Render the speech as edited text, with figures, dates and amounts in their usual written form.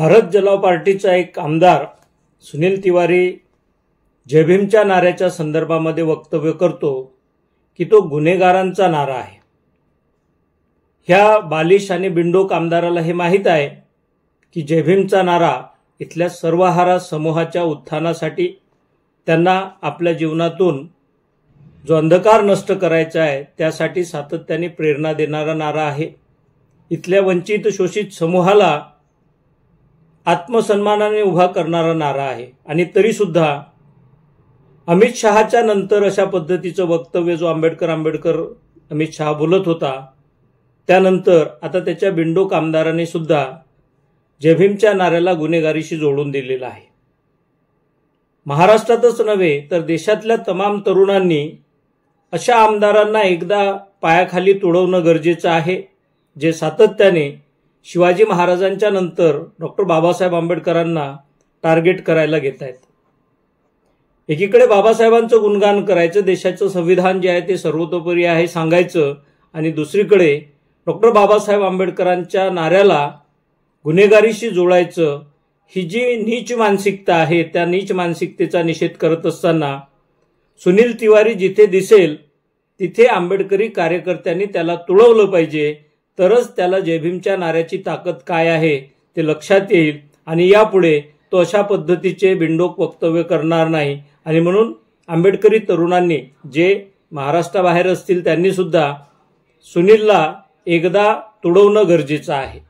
भारत जलाव पार्टीचा एक आमदार सुनील तिवारी जय भीमच्या नाऱ्याच्या संदर्भामध्ये वक्तव्य करतो की तो गुन्हेगारांचा नारा आहे। ह्या बालिश आणि बिंडोक आमदाराला हे माहीत आहे की जय भीमचा नारा इथल्या सर्वहारा समूहाच्या उत्थानासाठी, त्यांना आपल्या जीवनातून जो अंधकार नष्ट करायचा आहे त्यासाठी सातत्याने प्रेरणा देणारा नारा आहे। इथल्या वंचित शोषित समूहाला आत्मसन्मानाने उभा करणारा नारा आहे। आणि तरी सुद्धा अमित शहाच्या नंतर अशा पद्धतीचं वक्तव्य जो आंबेडकर अमित शहा बोलत होता, त्यानंतर आता त्याच्या बिंडोक आमदारांनी सुद्धा जय भीमच्या नाऱ्याला गुन्हेगारीशी जोडून दिलेला आहे। महाराष्ट्रातच नव्हे तर देशातल्या तमाम तरुणांनी अशा आमदारांना एकदा पायाखाली तुडवणं गरजेचं आहे, जे सातत्याने शिवाजी महाराजांच्या नंतर डॉक्टर बाबासाहेब आंबेडकरांना टार्गेट करायला घेत आहेत। एकीकडे बाबासाहेबांचं गुणगान करायचं, देशाचं संविधान जे आहे ते सर्वतोपरी आहे सांगायचं, आणि दुसरीकडे डॉक्टर बाबासाहेब आंबेडकरांच्या नाऱ्याला गुन्हेगारीशी जोडायचं, ही जी नीच मानसिकता आहे त्या नीच मानसिकतेचा निषेध करत असताना सुनील तिवारी जिथे दिसेल तिथे आंबेडकरी कार्यकर्त्यांनी त्याला तुडवलं पाहिजे, तरच त्याला जय भीमच्या नाऱ्याची ताकद काय आहे ते लक्षात येईल आणि यापुढे तो अशा पद्धतीचे बिंडोक वक्तव्य करणार नाही। आणि म्हणून आंबेडकरी तरुणांनी जे महाराष्ट्राबाहेर असतील त्यांनी सुद्धा सुनीलला एकदा तुडवणं गरजेचं आहे।